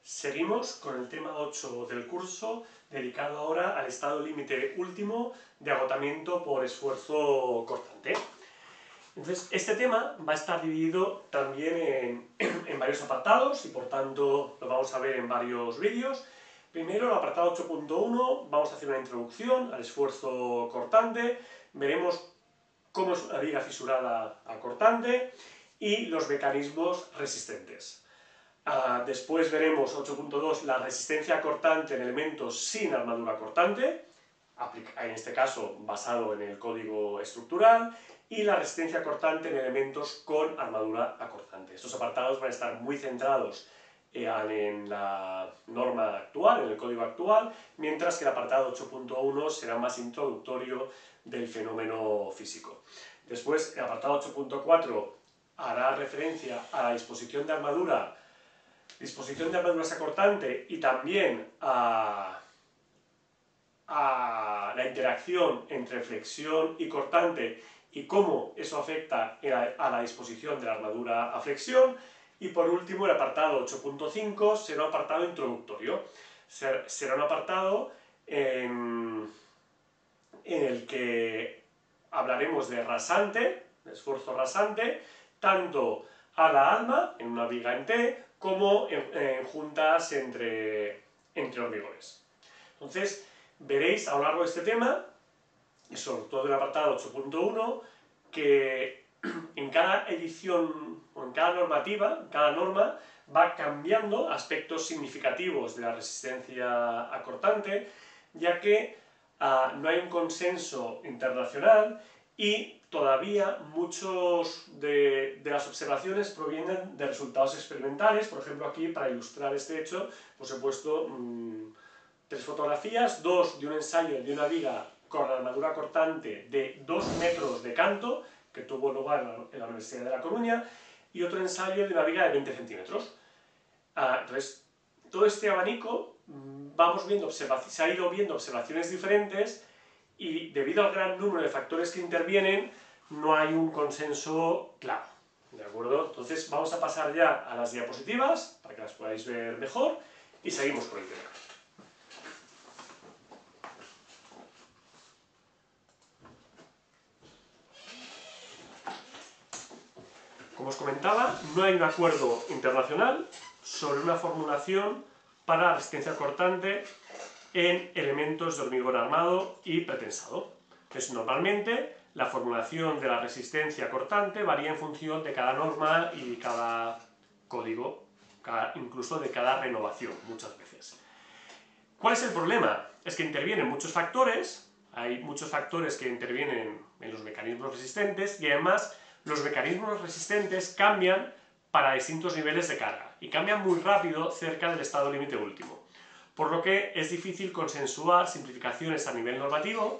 Seguimos con el tema 8 del curso, dedicado ahora al estado límite último de agotamiento por esfuerzo cortante. Entonces, este tema va a estar dividido también en varios apartados y por tanto lo vamos a ver en varios vídeos. Primero, el apartado 8.1, vamos a hacer una introducción al esfuerzo cortante, veremos cómo es una viga fisurada a cortante y los mecanismos resistentes. Después veremos 8.2, la resistencia cortante en elementos sin armadura cortante, en este caso basado en el código estructural, y la resistencia cortante en elementos con armadura acortante. Estos apartados van a estar muy centrados en la norma actual, en el código actual, mientras que el apartado 8.1 será más introductorio del fenómeno físico. Después, el apartado 8.4 hará referencia a la disposición de armaduras acortante y también a la interacción entre flexión y cortante y cómo eso afecta a la disposición de la armadura a flexión. Y por último, el apartado 8.5 será un apartado introductorio. Será un apartado en el que hablaremos de rasante, de esfuerzo rasante, tanto a la alma, en una viga en T, como en juntas entre hormigones. Entonces, veréis a lo largo de este tema, y sobre todo en el apartado 8.1, que en cada edición o en cada normativa, en cada norma, va cambiando aspectos significativos de la resistencia a cortante, ya que no hay un consenso internacional y todavía muchos de las observaciones provienen de resultados experimentales. Por ejemplo, aquí, para ilustrar este hecho, pues he puesto 3 fotografías, 2 de un ensayo de una viga con armadura cortante de 2 metros de canto, que tuvo lugar en la Universidad de La Coruña, y otro ensayo de una viga de 20 centímetros. Entonces, todo este abanico se ha ido viendo observaciones diferentes y debido al gran número de factores que intervienen, no hay un consenso claro. ¿De acuerdo? Entonces vamos a pasar ya a las diapositivas para que las podáis ver mejor y seguimos con el tema. Como os comentaba, no hay un acuerdo internacional sobre una formulación para la resistencia cortante en elementos de hormigón armado y pretensado. Entonces, normalmente, la formulación de la resistencia cortante varía en función de cada norma y de cada código, incluso de cada renovación, muchas veces. ¿Cuál es el problema? Es que intervienen muchos factores, hay muchos factores que intervienen en los mecanismos resistentes y además los mecanismos resistentes cambian para distintos niveles de carga y cambian muy rápido cerca del estado límite último, por lo que es difícil consensuar simplificaciones a nivel normativo,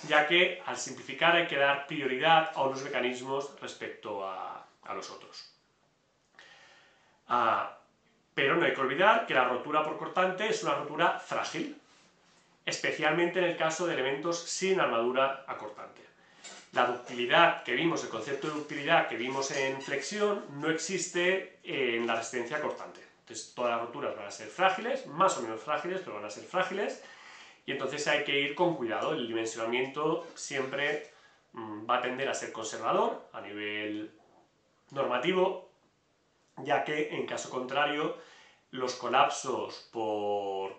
ya que al simplificar hay que dar prioridad a unos mecanismos respecto a los otros. Pero no hay que olvidar que la rotura por cortante es una rotura frágil, especialmente en el caso de elementos sin armadura acortante. La ductilidad que vimos, el concepto de ductilidad que vimos en flexión, no existe en la resistencia cortante. Entonces, todas las roturas van a ser frágiles, más o menos frágiles, pero van a ser frágiles, y entonces hay que ir con cuidado. El dimensionamiento siempre va a tender a ser conservador a nivel normativo, ya que en caso contrario los colapsos por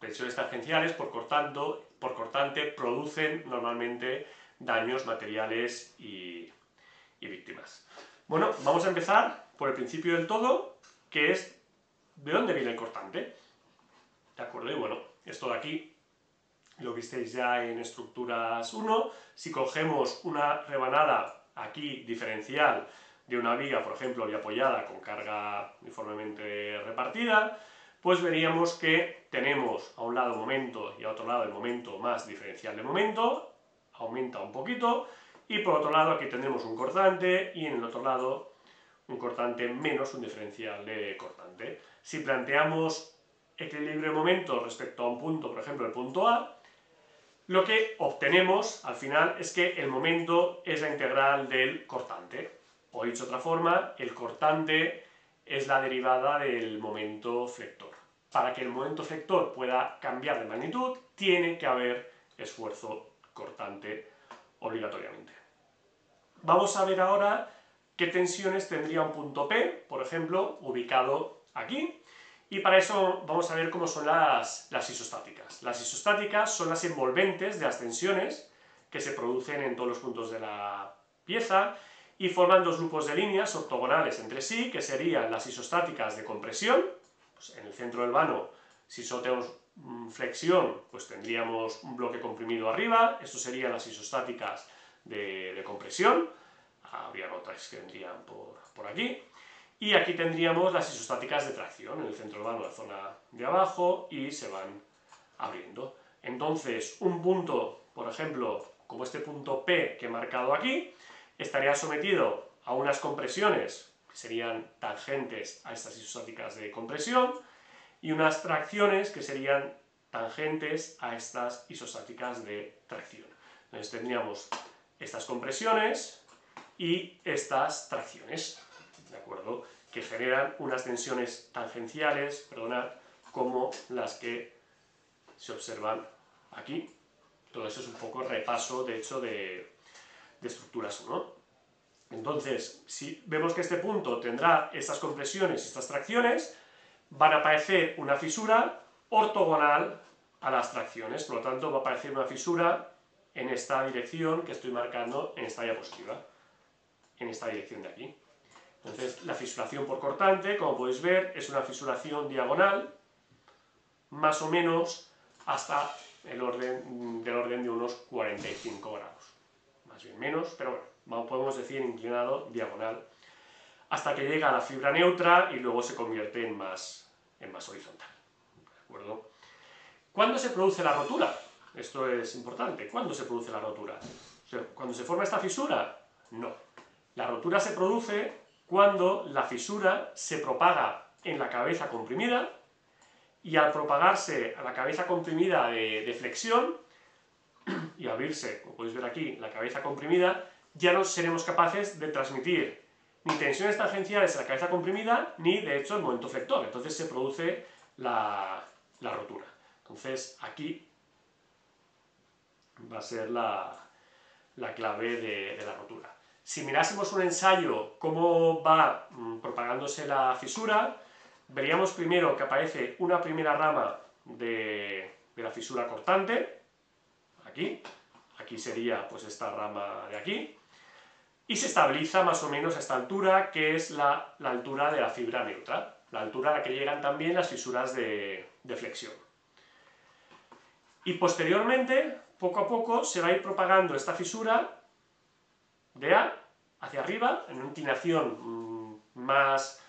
tensiones tangenciales, por cortante, producen normalmente daños materiales y víctimas. Bueno, vamos a empezar por el principio del todo, que es ¿de dónde viene el cortante? ¿De acuerdo? Y bueno, esto de aquí lo visteis ya en estructuras 1. Si cogemos una rebanada aquí diferencial de una viga, por ejemplo, y apoyada con carga uniformemente repartida, pues veríamos que tenemos a un lado momento y a otro lado el momento más diferencial de momento, aumenta un poquito, y por otro lado aquí tenemos un cortante y en el otro lado un cortante menos un diferencial de cortante. Si planteamos equilibrio de momento respecto a un punto, por ejemplo el punto A, lo que obtenemos al final es que el momento es la integral del cortante. O dicho de otra forma, el cortante es la derivada del momento flector. Para que el momento flector pueda cambiar de magnitud, tiene que haber esfuerzo cortante obligatoriamente. Vamos a ver ahora qué tensiones tendría un punto P, por ejemplo, ubicado aquí, y para eso vamos a ver cómo son las isostáticas. Las isostáticas son las envolventes de las tensiones que se producen en todos los puntos de la pieza y forman dos grupos de líneas ortogonales entre sí, que serían las isostáticas de compresión. Pues en el centro del vano, si solo tenemos flexión, pues tendríamos un bloque comprimido arriba. Esto serían las isostáticas de compresión. Habría otras que vendrían por aquí. Y aquí tendríamos las isostáticas de tracción, en el centro del vano, la zona de abajo, y se van abriendo. Entonces, un punto, por ejemplo, como este punto P que he marcado aquí, estaría sometido a unas compresiones que serían tangentes a estas isostáticas de compresión y unas tracciones que serían tangentes a estas isostáticas de tracción. Entonces tendríamos estas compresiones y estas tracciones, ¿de acuerdo? Que generan unas tensiones tangenciales, perdonad, como las que se observan aquí. Todo eso es un poco repaso, de hecho, de estructuras 1. Entonces, si vemos que este punto tendrá estas compresiones y estas tracciones, van a aparecer una fisura ortogonal a las tracciones, por lo tanto va a aparecer una fisura en esta dirección que estoy marcando en esta diapositiva, en esta dirección de aquí. Entonces, la fisuración por cortante, como podéis ver, es una fisuración diagonal, más o menos hasta del orden de unos 45 grados. Más bien menos, pero bueno, podemos decir inclinado, diagonal, hasta que llega a la fibra neutra y luego se convierte en más horizontal. ¿De acuerdo? ¿Cuándo se produce la rotura? Esto es importante. ¿Cuándo se produce la rotura? O sea, ¿cuando se forma esta fisura? No. La rotura se produce cuando la fisura se propaga en la cabeza comprimida y al propagarse a la cabeza comprimida de flexión y abrirse, como podéis ver aquí, la cabeza comprimida, ya no seremos capaces de transmitir ni tensiones tangenciales en la cabeza comprimida, ni de hecho el momento flector. Entonces se produce la rotura. Entonces aquí va a ser la clave de la rotura. Si mirásemos un ensayo cómo va propagándose la fisura, veríamos primero que aparece una primera rama de la fisura cortante, aquí sería pues esta rama de aquí, y se estabiliza más o menos a esta altura, que es la altura de la fibra neutra, la altura a la que llegan también las fisuras de flexión. Y posteriormente, poco a poco, se va a ir propagando esta fisura de A hacia arriba, en una inclinación más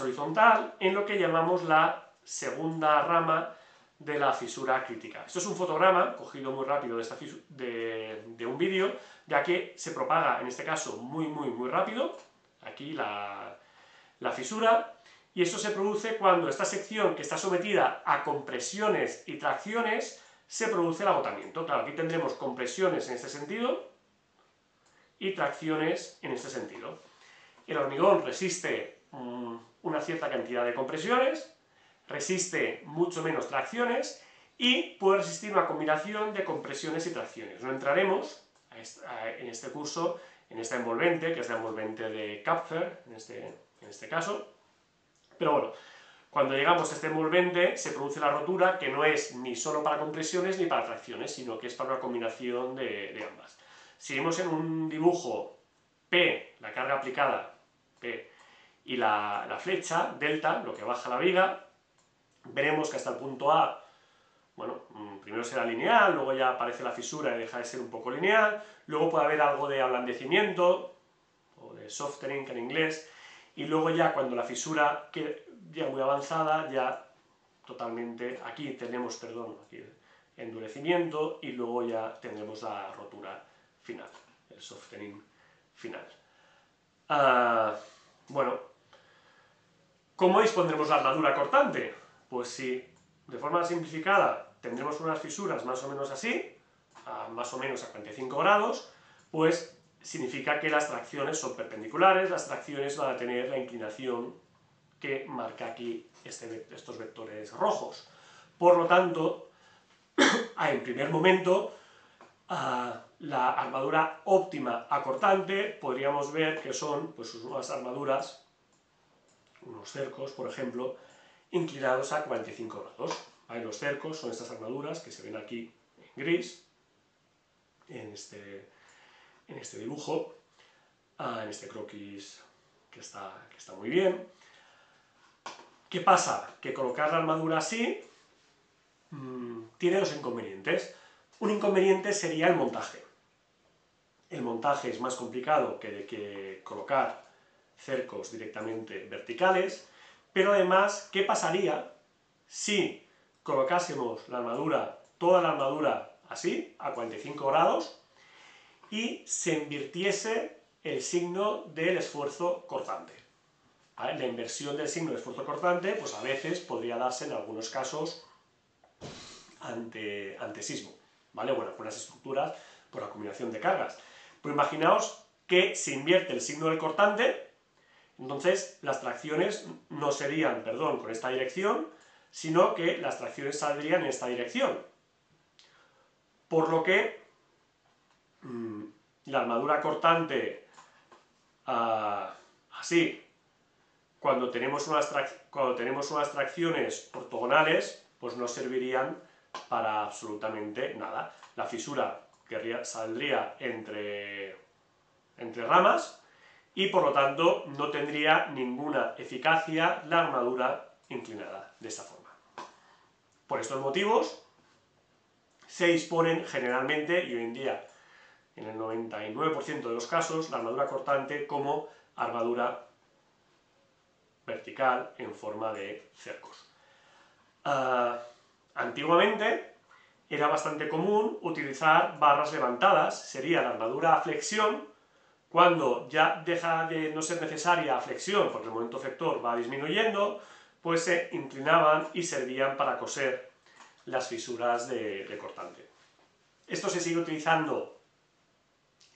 horizontal, en lo que llamamos la segunda rama de la fisura crítica. Esto es un fotograma cogido muy rápido de un vídeo, ya que se propaga, en este caso, muy rápido, aquí la fisura, y eso se produce cuando esta sección que está sometida a compresiones y tracciones se produce el agotamiento. Claro, aquí tendremos compresiones en este sentido y tracciones en este sentido. El hormigón resiste una cierta cantidad de compresiones, resiste mucho menos tracciones y puede resistir una combinación de compresiones y tracciones. No entraremos en este curso en esta envolvente, que es la envolvente de Kapfer, en este caso, pero bueno, cuando llegamos a este envolvente se produce la rotura, que no es ni solo para compresiones ni para tracciones, sino que es para una combinación de ambas. Si vemos en un dibujo P, la carga aplicada, P, y la flecha, delta, lo que baja la viga, veremos que hasta el punto A, bueno, primero será lineal, luego ya aparece la fisura y deja de ser un poco lineal, luego puede haber algo de ablandecimiento, o de softening en inglés, y luego ya cuando la fisura quede ya muy avanzada, ya totalmente, aquí tenemos, aquí el endurecimiento, y luego ya tendremos la rotura final, el softening final. Bueno, ¿cómo dispondremos la armadura cortante? Pues si de forma simplificada tendremos unas fisuras más o menos así, más o menos a 45 grados, pues significa que las tracciones son perpendiculares, las tracciones van a tener la inclinación que marca aquí estos vectores rojos. Por lo tanto, en primer momento, la armadura óptima acortante podríamos ver que son pues, unas armaduras, unos cercos, por ejemplo, inclinados a 45 grados. ¿Vale? Los cercos son estas armaduras que se ven aquí en gris, en este dibujo, en este croquis que está muy bien. ¿Qué pasa? Que colocar la armadura así tiene dos inconvenientes. Un inconveniente sería el montaje. El montaje es más complicado que colocar cercos directamente verticales, pero además, ¿qué pasaría si colocásemos la armadura, toda la armadura así, a 45 grados, y se invirtiese el signo del esfuerzo cortante? ¿Vale? La inversión del signo de esfuerzo cortante, pues a veces podría darse en algunos casos ante sismo, ¿vale? Bueno, algunas estructuras por acumulación de cargas. Pues imaginaos que se invierte el signo del cortante, entonces las tracciones no serían, perdón, con esta dirección, sino que las tracciones saldrían en esta dirección. Por lo que la armadura cortante así, cuando tenemos unas tracciones ortogonales, pues no servirían para absolutamente nada. La fisura saldría entre ramas y por lo tanto no tendría ninguna eficacia la armadura inclinada de esta forma. Por estos motivos se disponen generalmente, y hoy en día en el 99% de los casos, la armadura cortante como armadura vertical en forma de cercos. Antiguamente era bastante común utilizar barras levantadas, sería la armadura a flexión. Cuando ya deja de no ser necesaria flexión, porque el momento efector va disminuyendo, pues se inclinaban y servían para coser las fisuras de cortante. Esto se sigue utilizando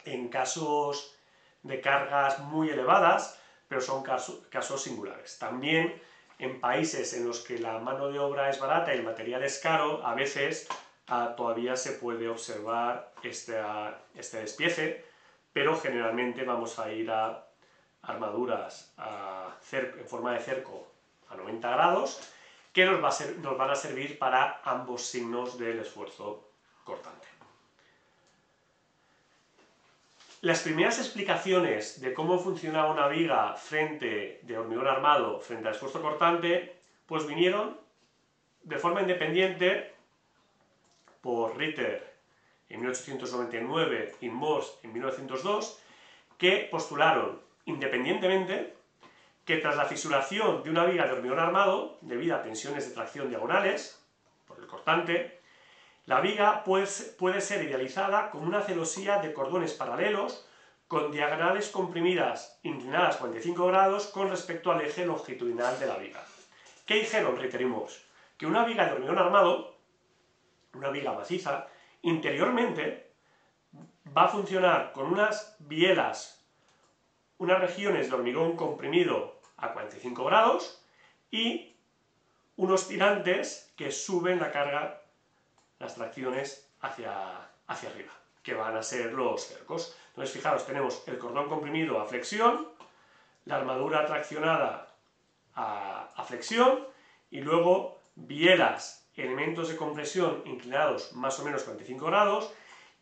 en casos de cargas muy elevadas, pero son casos singulares. También en países en los que la mano de obra es barata y el material es caro, a veces todavía se puede observar este despiece, pero generalmente vamos a ir a armaduras en forma de cerco a 90 grados, que nos van a servir para ambos signos del esfuerzo cortante. Las primeras explicaciones de cómo funcionaba una viga de hormigón armado frente al esfuerzo cortante, pues vinieron de forma independiente por Ritter en 1899 y Morse en 1902, que postularon independientemente que tras la fisuración de una viga de hormigón armado, debido a tensiones de tracción diagonales, por el cortante, la viga puede ser idealizada como una celosía de cordones paralelos con diagonales comprimidas inclinadas 45 grados con respecto al eje longitudinal de la viga. ¿Qué dijeron Ritter y Morse? Que una viga de hormigón armado, una viga maciza, interiormente va a funcionar con unas bielas, unas regiones de hormigón comprimido a 45 grados y unos tirantes que suben la carga, las tracciones hacia arriba, que van a ser los cercos. Entonces, fijaros, tenemos el cordón comprimido a flexión, la armadura traccionada a flexión y luego bielas, elementos de compresión inclinados más o menos 45 grados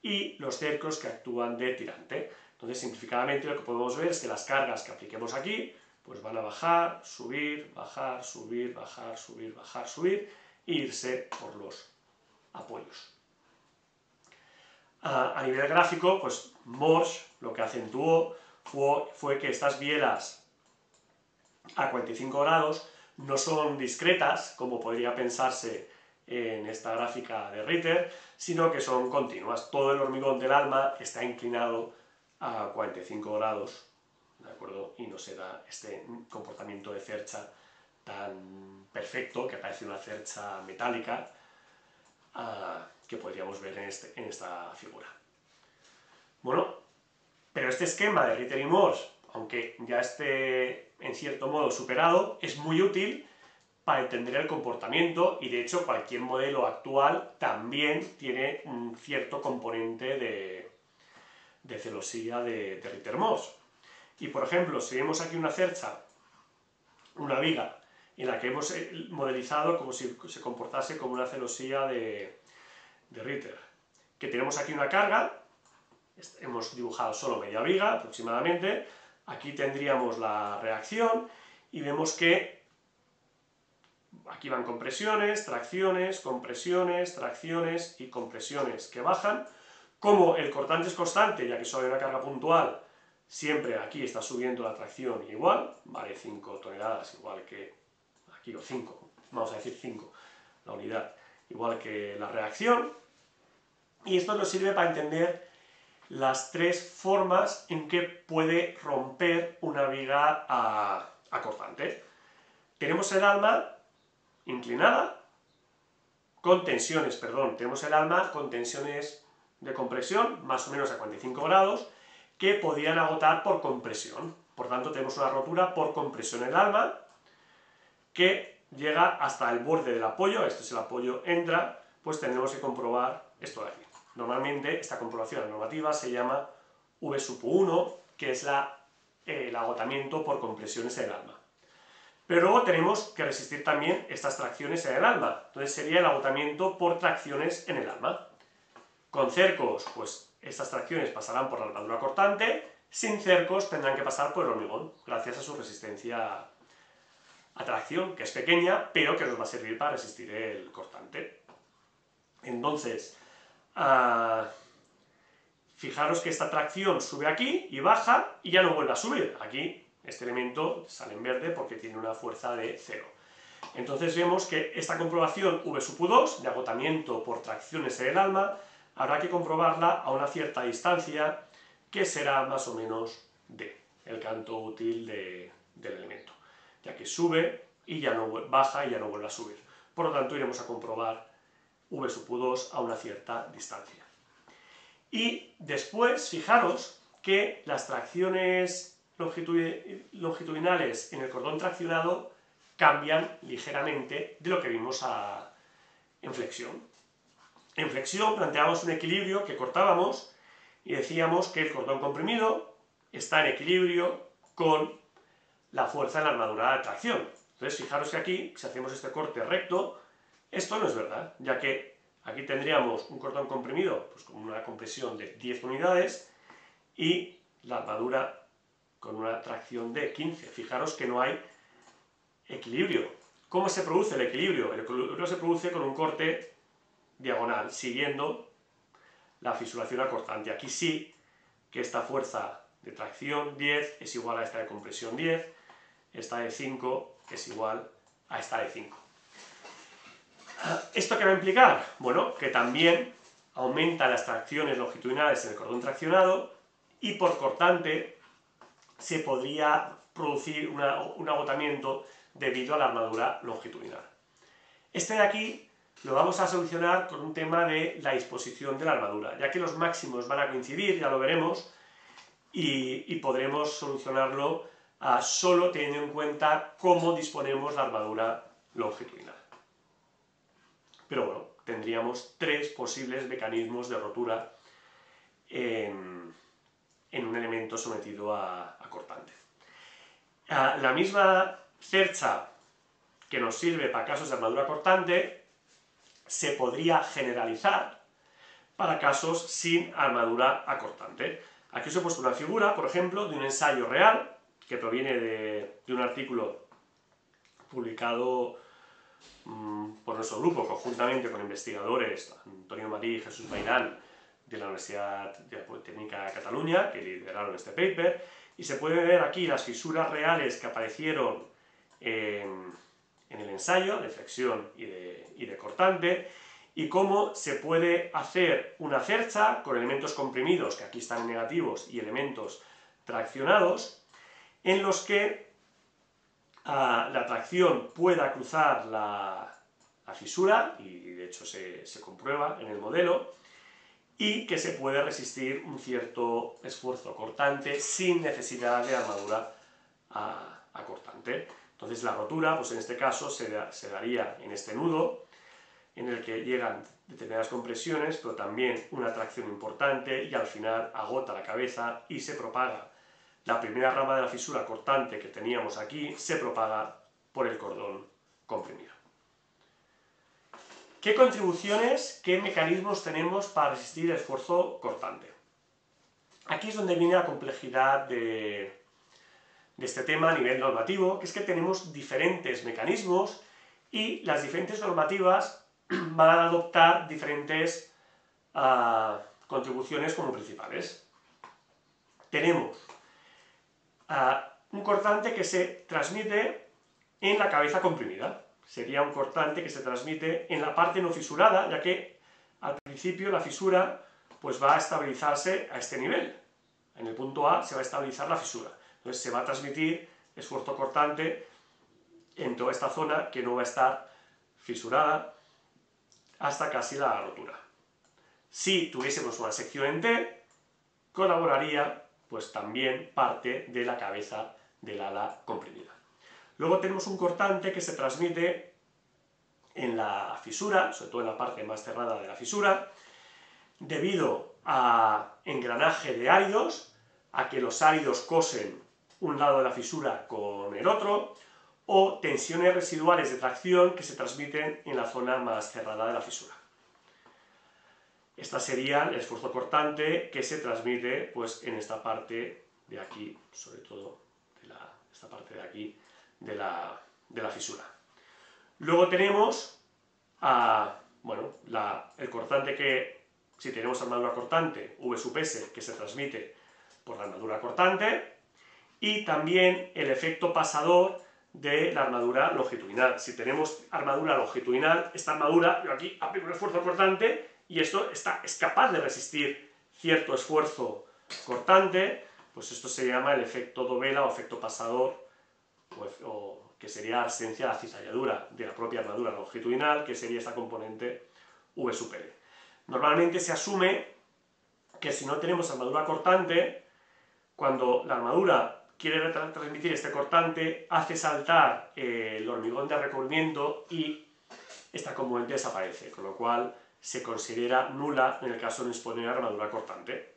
y los cercos que actúan de tirante. Entonces, simplificadamente, lo que podemos ver es que las cargas que apliquemos aquí pues van a bajar, subir, bajar, subir, bajar, subir, bajar, subir e irse por los apoyos. A nivel gráfico, pues Morse lo que acentuó fue que estas bielas a 45 grados no son discretas, como podría pensarse en esta gráfica de Ritter, sino que son continuas. Todo el hormigón del alma está inclinado a 45 grados, ¿de acuerdo? Y no se da este comportamiento de cercha tan perfecto, que parece una cercha metálica, que podríamos ver en esta figura. Bueno, pero este esquema de Ritter y Morse, aunque ya esté en cierto modo superado, es muy útil para entender el comportamiento, y de hecho cualquier modelo actual también tiene un cierto componente de celosía de Ritter-Moss. Y por ejemplo, si vemos aquí una cercha, una viga, en la que hemos modelizado como si se comportase como una celosía de Ritter, que tenemos aquí una carga, hemos dibujado solo media viga aproximadamente, aquí tendríamos la reacción y vemos que aquí van compresiones, tracciones, tracciones y compresiones que bajan. Como el cortante es constante, ya que solo hay una carga puntual, siempre aquí está subiendo la tracción igual, vale 5 toneladas, igual que aquí, o 5, vamos a decir 5, la unidad, igual que la reacción. Y esto nos sirve para entender las tres formas en que puede romper una viga a cortante. Tenemos el alma inclinada, con tensiones, tenemos el alma con tensiones de compresión, más o menos a 45 grados, que podían agotar por compresión. Por tanto, tenemos una rotura por compresión en el alma, que llega hasta el borde del apoyo, este es el apoyo entra, pues tendremos que comprobar esto de aquí. Normalmente esta comprobación normativa se llama V1, que es el agotamiento por compresiones en el alma. Pero luego tenemos que resistir también estas tracciones en el alma, entonces sería el agotamiento por tracciones en el alma. Con cercos, pues estas tracciones pasarán por la armadura cortante, sin cercos tendrán que pasar por el hormigón, gracias a su resistencia a tracción, que es pequeña, pero que nos va a servir para resistir el cortante. Entonces, fijaros que esta tracción sube aquí y baja y ya no vuelve a subir. Aquí este elemento sale en verde porque tiene una fuerza de 0. Entonces vemos que esta comprobación V2 de agotamiento por tracciones en el alma habrá que comprobarla a una cierta distancia que será más o menos D, el canto útil del elemento, ya que sube y ya no baja y ya no vuelve a subir. Por lo tanto, iremos a comprobar V2 a una cierta distancia. Y después, fijaros que las tracciones longitudinales en el cordón traccionado cambian ligeramente de lo que vimos en flexión. En flexión planteábamos un equilibrio que cortábamos y decíamos que el cordón comprimido está en equilibrio con la fuerza en la armadura de tracción. Entonces, fijaros que aquí, si hacemos este corte recto, esto no es verdad, ya que aquí tendríamos un cordón comprimido pues con una compresión de 10 unidades y la armadura con una tracción de 15. Fijaros que no hay equilibrio. ¿Cómo se produce el equilibrio? El equilibrio se produce con un corte diagonal, siguiendo la fisuración a cortante. Aquí sí que esta fuerza de tracción 10 es igual a esta de compresión 10, esta de 5 es igual a esta de 5. ¿Esto qué va a implicar? Bueno, que también aumenta las tracciones longitudinales en el cordón traccionado y por cortante se podría producir un agotamiento debido a la armadura longitudinal. Este de aquí lo vamos a solucionar con un tema de la disposición de la armadura, ya que los máximos van a coincidir, ya lo veremos, y podremos solucionarlo solo teniendo en cuenta cómo disponemos la armadura longitudinal. Pero bueno, tendríamos tres posibles mecanismos de rotura en un elemento sometido a cortante. La misma cercha que nos sirve para casos de armadura cortante se podría generalizar para casos sin armadura acortante. Aquí os he puesto una figura, por ejemplo, de un ensayo real que proviene de un artículo publicado por nuestro grupo, conjuntamente con investigadores, Antonio Marí y Jesús Bairán, de la Universidad de la Politécnica de Cataluña, que lideraron este paper, y se pueden ver aquí las fisuras reales que aparecieron en el ensayo de flexión y de cortante, y cómo se puede hacer una cercha con elementos comprimidos, que aquí están negativos, y elementos traccionados, en los que la tracción pueda cruzar la fisura, y de hecho se comprueba en el modelo, y que se puede resistir un cierto esfuerzo cortante sin necesidad de armadura a cortante. Entonces la rotura, pues en este caso, se daría en este nudo, en el que llegan determinadas compresiones, pero también una tracción importante y al final agota la cabeza y se propaga. La primera rama de la fisura cortante que teníamos aquí se propaga por el cordón comprimido. ¿Qué contribuciones, qué mecanismos tenemos para resistir el esfuerzo cortante? Aquí es donde viene la complejidad de este tema a nivel normativo, que es que tenemos diferentes mecanismos y las diferentes normativas van a adoptar diferentes contribuciones como principales. Tenemos un cortante que se transmite en la cabeza comprimida. Sería un cortante que se transmite en la parte no fisurada, ya que al principio la fisura pues va a estabilizarse a este nivel. En el punto A se va a estabilizar la fisura. Entonces se va a transmitir esfuerzo cortante en toda esta zona que no va a estar fisurada hasta casi la rotura. Si tuviésemos una sección en T, colaboraría pues también parte de la cabeza del ala comprimida. Luego tenemos un cortante que se transmite en la fisura, sobre todo en la parte más cerrada de la fisura, debido a engranaje de áridos, a que los áridos cosen un lado de la fisura con el otro, o tensiones residuales de tracción que se transmiten en la zona más cerrada de la fisura. Esta sería el esfuerzo cortante que se transmite pues, en esta parte de aquí, sobre todo esta parte de aquí de la fisura. Luego tenemos el cortante que, si tenemos armadura cortante, V sub S, que se transmite por la armadura cortante, y también el efecto pasador de la armadura longitudinal. Si tenemos armadura longitudinal, esta armadura, yo aquí aplico un esfuerzo cortante y esto es capaz de resistir cierto esfuerzo cortante, pues esto se llama el efecto dovela o efecto pasador, o que sería ausencia de la cizalladura de la propia armadura longitudinal, que sería esta componente V sub L. Normalmente se asume que si no tenemos armadura cortante, cuando la armadura quiere transmitir este cortante, hace saltar el hormigón de recubrimiento y esta componente desaparece, con lo cual se considera nula en el caso de disponer de armadura cortante.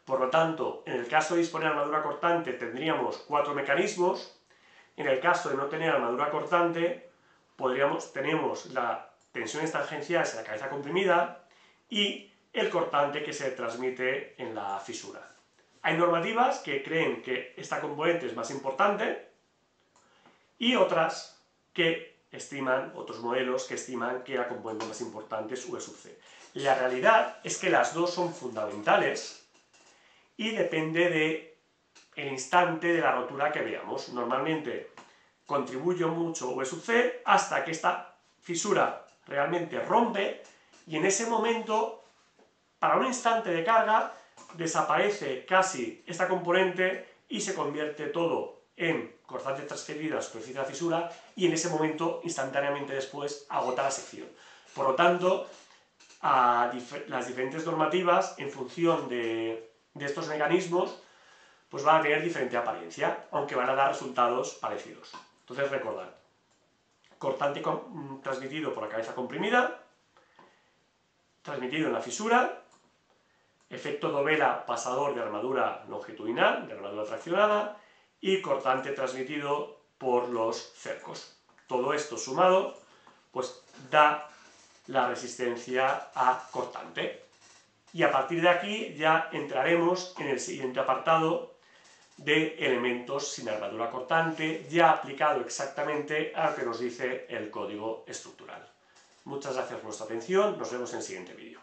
Por lo tanto, en el caso de disponer de armadura cortante tendríamos 4 mecanismos. En el caso de no tener armadura cortante, tenemos la tensiones tangenciales en la cabeza comprimida y el cortante que se transmite en la fisura. Hay normativas que creen que esta componente es más importante y otras que estiman, otros modelos que estiman que la componente más importante es V sub C. La realidad es que las dos son fundamentales y depende del instante de la rotura que veamos. Normalmente contribuye mucho V sub C hasta que esta fisura realmente rompe y en ese momento, para un instante de carga, desaparece casi esta componente y se convierte todo en cortantes transferidas a la superficie de la fisura y en ese momento, instantáneamente después, agota la sección. Por lo tanto, las diferentes normativas, en función de estos mecanismos, pues van a tener diferente apariencia, aunque van a dar resultados parecidos. Entonces, recordad, cortante transmitido por la cabeza comprimida, transmitido en la fisura, efecto dovela pasador de armadura longitudinal, de armadura traccionada, y cortante transmitido por los cercos. Todo esto sumado, pues da la resistencia a cortante. Y a partir de aquí ya entraremos en el siguiente apartado de elementos sin armadura cortante, ya aplicado exactamente a lo que nos dice el código estructural. Muchas gracias por vuestra atención, nos vemos en el siguiente vídeo.